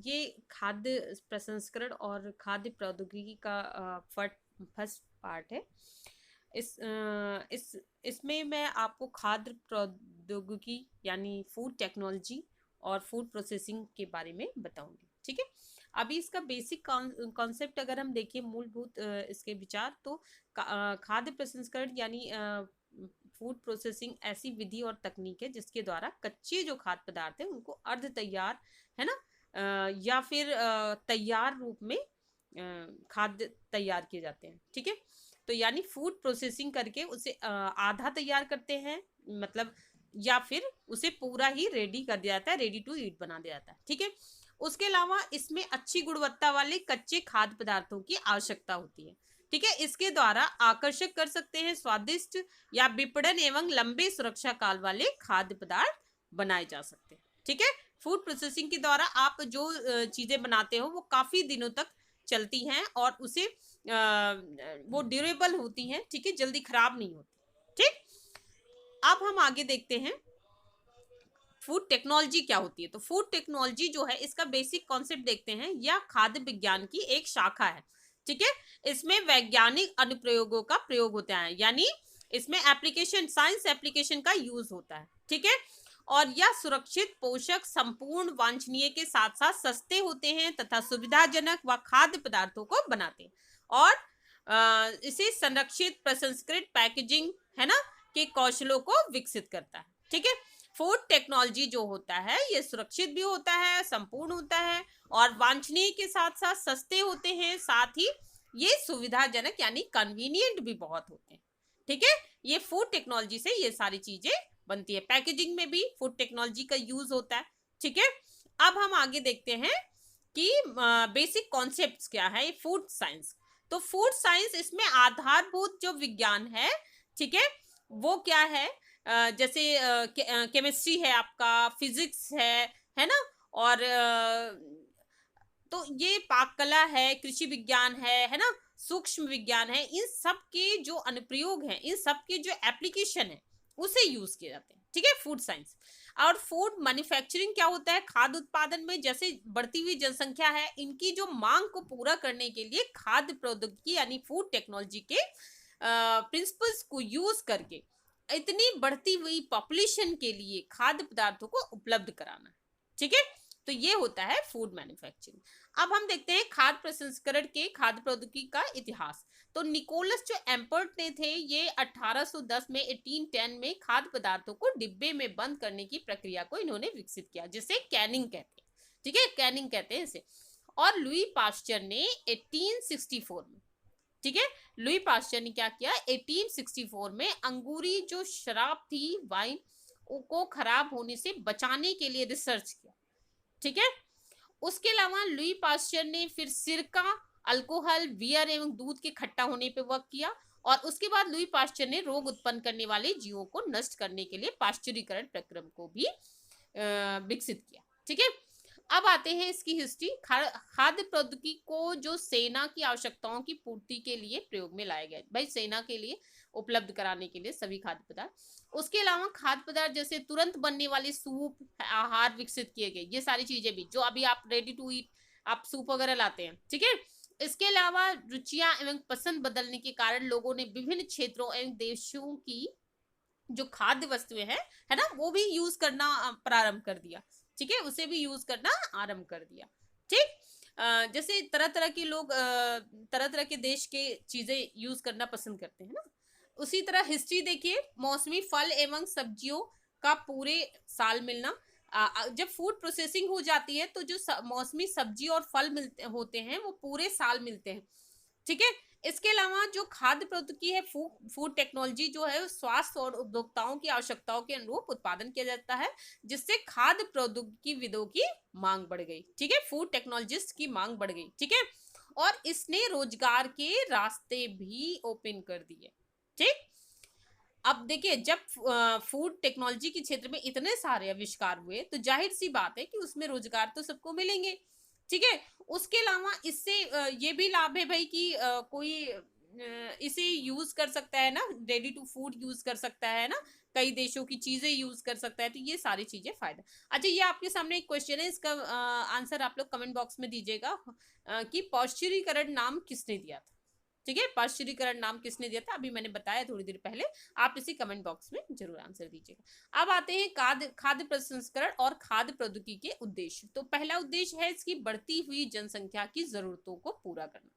ये खाद्य प्रसंस्करण और खाद्य प्रौद्योगिकी का फर्स्ट पार्ट है। इसमें मैं आपको खाद्य प्रौद्योगिकी यानी फूड टेक्नोलॉजी और फूड प्रोसेसिंग के बारे में बताऊंगी। ठीक है, अभी इसका बेसिक कॉन्सेप्ट अगर हम देखें, मूलभूत इसके विचार, तो खाद्य प्रसंस्करण यानी फूड प्रोसेसिंग ऐसी विधि और तकनीक है जिसके द्वारा कच्चे जो खाद्य पदार्थ है उनको अर्ध तैयार, है ना, या फिर तैयार रूप में खाद्य तैयार किए जाते हैं। ठीक है, तो यानी फूड प्रोसेसिंग करके उसे आधा तैयार करते हैं, मतलब, या फिर उसे पूरा ही रेडी कर दिया जाता है, रेडी टू ईट बना दिया जाता है। ठीक है, उसके अलावा इसमें अच्छी गुणवत्ता वाले कच्चे खाद्य पदार्थों की आवश्यकता होती है। ठीक है, इसके द्वारा आकर्षक कर सकते हैं स्वादिष्ट या विपणन एवं लंबे सुरक्षा काल वाले खाद्य पदार्थ बनाए जा सकते हैं। ठीक है, फूड प्रोसेसिंग के द्वारा आप जो चीजें बनाते हो वो काफी दिनों तक चलती हैं और उसे वो ड्यूरेबल होती हैं। ठीक है, जल्दी खराब नहीं होती। ठीक, अब हम आगे देखते हैं फूड टेक्नोलॉजी क्या होती है। तो फूड टेक्नोलॉजी जो है इसका बेसिक कॉन्सेप्ट देखते हैं। यह खाद्य विज्ञान की एक शाखा है। ठीक है, इसमें वैज्ञानिक अनुप्रयोगों का प्रयोग होता है, यानी इसमें एप्लीकेशन, साइंस एप्लीकेशन का यूज होता है। ठीक है, और यह सुरक्षित, पोषक, संपूर्ण, वांछनीय के साथ साथ सस्ते होते हैं तथा सुविधाजनक व खाद्य पदार्थों को बनाते हैं और इसे संरक्षित, प्रसंस्कृत, पैकेजिंग, है ना, के कौशलों को विकसित करता है। ठीक है, फूड टेक्नोलॉजी जो होता है ये सुरक्षित भी होता है, संपूर्ण होता है और वांछनीय के साथ साथ सस्ते होते हैं, साथ ही ये सुविधाजनक यानी कन्वीनियंट भी बहुत होते हैं। ठीक है, ये फूड टेक्नोलॉजी से ये सारी चीजें बनती है। पैकेजिंग में भी फूड टेक्नोलॉजी का यूज होता है। ठीक है, अब हम आगे देखते हैं कि बेसिक कॉन्सेप्ट्स क्या है फूड साइंस। तो फूड साइंस इसमें आधारभूत जो विज्ञान है, ठीक है, वो क्या है, जैसे केमिस्ट्री है, आपका फिजिक्स है ना, और तो ये पाक कला है, कृषि विज्ञान है ना, सूक्ष्म विज्ञान है, इन सब के जो अनुप्रयोग हैं, इन सब के जो एप्लीकेशन है उसे यूज किए जाते हैं। ठीक है, फूड साइंस। और फूड मैन्युफैक्चरिंग क्या होता है, खाद्य उत्पादन में जैसे बढ़ती हुई जनसंख्या है, इनकी जो मांग को पूरा करने के लिए खाद्य प्रौद्योगिकी यानी फूड टेक्नोलॉजी के प्रिंसिपल्स को यूज करके इतनी बढ़ती हुई पॉपुलेशन के लिए खाद्य पदार्थों को उपलब्ध कराना। ठीक है, तो ये होता है फूड मैन्युफैक्चरिंग। अब हम देखते हैं खाद्य प्रसंस्करण के खाद्य प्रौद्योगिकी का इतिहास। तो निकोलस जो एम्पर्ट ने थे, ये 1810 में 1810 में खाद्य पदार्थों को डिब्बे में बंद करने की प्रक्रिया को इन्होंने विकसित किया, जिसे कैनिंग कहते हैं। ठीक है, कैनिंग कहते हैं इसे। और लुई पास्चर ने 1864 में, ठीक है, लुई पास्चर ने क्या किया, 1864 में अंगूरी जो शराब थी, वाइन को खराब होने से बचाने के लिए रिसर्च किया। ठीक है, उसके अलावा लुई पास्चर ने फिर सिरका, अल्कोहल, बियर एवं दूध के खट्टा होने पे वर्क किया। और उसके बाद लुई पास्चर ने रोग उत्पन्न करने वाले जीवों को नष्ट करने के लिए पाश्चुरीकरण प्रक्रम को भी विकसित किया। ठीक है, अब आते हैं इसकी हिस्ट्री। खाद्य प्रौद्योगिकी को जो सेना की आवश्यकताओं की पूर्ति के लिए प्रयोग में लाया गया, भाई सेना के लिए उपलब्ध कराने के लिए सभी खाद्य पदार्थ। उसके अलावा खाद्य पदार्थ जैसे तुरंत बनने वाले सूप, आहार विकसित किए गए, ये सारी चीजें भी जो अभी आप रेडी टू ईट आप सूप वगैरह लाते हैं। ठीक है, इसके अलावा रुचियां एवं पसंद बदलने के कारण लोगों ने विभिन्न क्षेत्रों एवं देशों की जो खाद्य वस्तुएं हैं, है ना, वो भी यूज करना प्रारंभ कर दिया। ठीक है, उसे भी यूज करना आरंभ कर दिया। ठीक, जैसे तरह तरह के लोग तरह तरह के देश के चीजें यूज करना पसंद करते हैं ना, उसी तरह हिस्ट्री देखिए। मौसमी फल एवं सब्जियों का पूरे साल मिलना। जब फूड प्रोसेसिंग हो जाती है तो जो मौसमी सब्जी और फल मिलते होते हैं वो पूरे साल मिलते हैं। ठीक है, इसके अलावा जो खाद्य प्रौद्योगिकी है, फूड टेक्नोलॉजी जो है, स्वास्थ्य और उपभोक्ताओं की आवश्यकताओं के अनुरूप उत्पादन किया जाता है, जिससे खाद्य प्रौद्योगिकी विदों की मांग बढ़ गई। ठीक है, फूड टेक्नोलॉजिस्ट की मांग बढ़ गई। ठीक है, और इसने रोजगार के रास्ते भी ओपन कर दिए। ठीक, अब देखिए, जब फूड टेक्नोलॉजी के क्षेत्र में इतने सारे आविष्कार हुए तो जाहिर सी बात है कि उसमें रोजगार तो सबको मिलेंगे। ठीक है, उसके अलावा इससे ये भी लाभ है भाई कि कोई इसे यूज कर सकता है ना, रेडी टू फूड यूज कर सकता है ना, कई देशों की चीजें यूज कर सकता है, तो ये सारी चीजें फायदा। अच्छा, ये आपके सामने एक क्वेश्चन है, इसका आंसर आप लोग कमेंट बॉक्स में दीजिएगा कि पौष्टिकीकरण नाम किसने दिया था। ठीक है, पौष्टिकीकरण नाम किसने दिया था, अभी मैंने बताया थोड़ी देर पहले, आप इसी कमेंट बॉक्स में जरूर आंसर दीजिएगा। अब आते हैं खाद्य प्रसंस्करण और खाद्य प्रौद्योगिकी के उद्देश्य। तो पहला उद्देश्य है इसकी बढ़ती हुई जनसंख्या की जरूरतों को पूरा करना।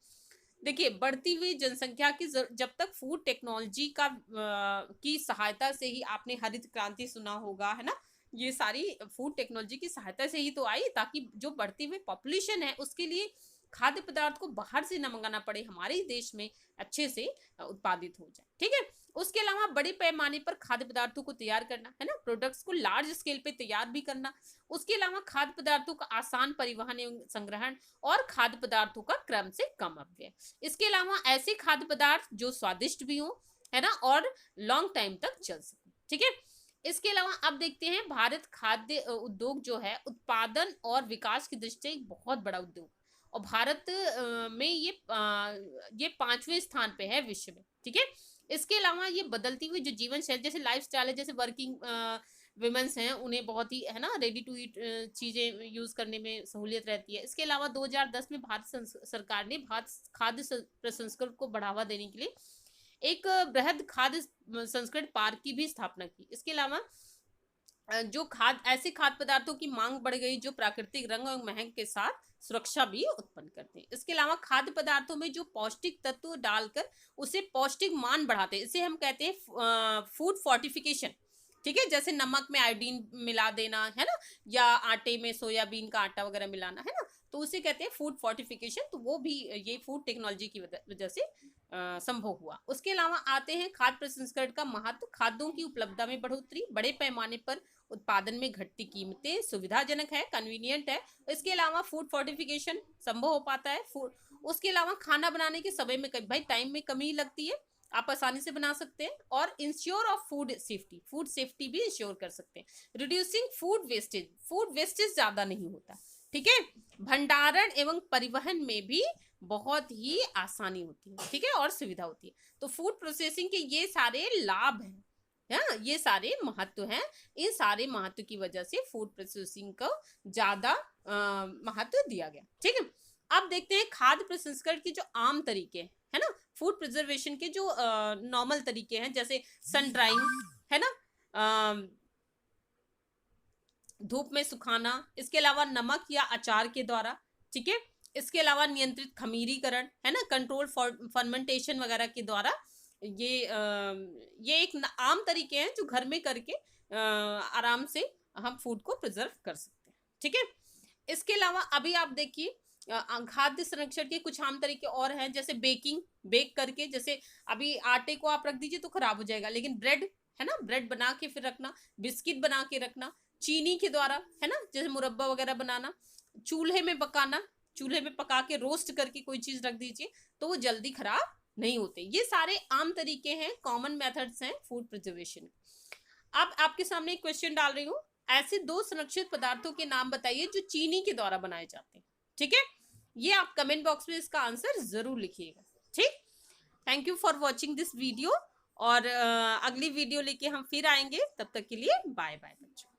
देखिए, बढ़ती हुई जनसंख्या की जब तक फूड टेक्नोलॉजी का की सहायता से ही, आपने हरित क्रांति सुना होगा, है ना, ये सारी फूड टेक्नोलॉजी की सहायता से ही तो आई, ताकि जो बढ़ती हुई पॉपुलेशन है उसके लिए खाद्य पदार्थ को बाहर से न मंगाना पड़े, हमारे ही देश में अच्छे से उत्पादित हो जाए। ठीक है, उसके अलावा बड़े पैमाने पर खाद्य पदार्थों को तैयार करना, है ना, प्रोडक्ट्स को लार्ज स्केल पे तैयार भी करना। उसके अलावा खाद्य पदार्थों का आसान परिवहन एवं संग्रहण और खाद्य पदार्थों का क्रम से कम अपव्यय। इसके अलावा ऐसे खाद्य पदार्थ जो स्वादिष्ट भी हो, है ना, और लॉन्ग टाइम तक चल सके। ठीक है, इसके अलावा अब देखते हैं, भारत खाद्य उद्योग जो है उत्पादन और विकास की दृष्टि से एक बहुत बड़ा उद्योग, और भारत में ये 5वें स्थान पे है विश्व में। ठीक है, इसके अलावा ये बदलती हुई जो जीवन शैली, जैसे लाइफस्टाइल है, जैसे वर्किंग विमेंस हैं, उन्हें बहुत ही, है ना, रेडी टू ईट चीजें यूज करने में सहूलियत रहती है। इसके अलावा 2010 में भारत सरकार ने भारत खाद्य प्रसंस्करण को बढ़ावा देने के लिए एक बृहद खाद्य संस्करण पार्क की भी स्थापना की। इसके अलावा जो ऐसे खाद्य पदार्थों की मांग बढ़ गई जो प्राकृतिक रंग और महक के साथ सुरक्षा भी उत्पन्न करते हैं। इसके अलावा खाद्य पदार्थों में जो पौष्टिक तत्व डालकर उसे पौष्टिक मान बढ़ाते हैं, इसे हम कहते हैं फूड फोर्टिफिकेशन। ठीक है, जैसे नमक में आयोडीन मिला देना, है ना, या आटे में सोयाबीन का आटा वगैरह मिलाना, है ना, तो उसे कहते हैं फूड फोर्टिफिकेशन। तो वो भी ये फूड टेक्नोलॉजी की वजह से संभव हुआ। उसके अलावा आते हैं खाद्य प्रसंस्करण का महत्व, खाद्यों की उपलब्धता में बढ़ोतरी, बड़े पैमाने पर उत्पादन में घटती कीमतें, सुविधाजनक है, कन्वीनियंट है। इसके अलावा फूड फोर्टिफिकेशन संभव हो पाता है। उसके अलावा खाना बनाने के समय में भाई टाइम में कमी लगती है, आप आसानी से बना सकते हैं। और इंश्योर ऑफ फूड सेफ्टी भी इंश्योर कर सकते हैं। रिड्यूसिंग फूड वेस्टेज ज्यादा नहीं होता। ठीक है, भंडारण एवं परिवहन में भी बहुत ही आसानी होती है। ठीक है, और सुविधा होती है। तो फूड प्रोसेसिंग के ये सारे लाभ हैं, ये सारे महत्व हैं। इन सारे महत्व की वजह से फूड प्रोसेसिंग को ज्यादा महत्व दिया गया। ठीक है, अब देखते हैं खाद्य प्रसंस्करण के जो आम तरीके, है ना, फूड प्रिजर्वेशन के जो नॉर्मल तरीके हैं, जैसे सन ड्राइंग, है ना, धूप में सुखाना। इसके अलावा नमक या अचार के द्वारा। ठीक है, इसके अलावा नियंत्रित खमीरीकरण, है ना, कंट्रोल फर्मेंटेशन वगैरह के द्वारा ये एक आम तरीके हैं जो घर में करके आराम से हम फूड को प्रिजर्व कर सकते हैं। ठीक है, इसके अलावा अभी आप देखिए खाद्य संरक्षण के कुछ आम तरीके और हैं, जैसे बेक करके, जैसे अभी आटे को आप रख दीजिए तो खराब हो जाएगा, लेकिन ब्रेड, है ना, ब्रेड बना के फिर रखना, बिस्किट बना के रखना, चीनी के द्वारा, है ना, जैसे मुरब्बा वगैरह बनाना, चूल्हे में पकाना, चूल्हे में पका के रोस्ट करके कोई चीज रख दीजिए तो वो जल्दी खराब नहीं होते। ये सारे आम तरीके हैं, कॉमन मेथड्स हैं फूड प्रिजर्वेशन। अब आपके सामने एक क्वेश्चन डाल रही हूँ, ऐसे 2 संरक्षित पदार्थों के नाम बताइए जो चीनी के द्वारा बनाए जाते हैं। ठीक है, ये आप कमेंट बॉक्स में इसका आंसर जरूर लिखिएगा। ठीक, thank you for watching this video, और अगली वीडियो लेके हम फिर आएंगे। तब तक के लिए बाय बाय बच्चों।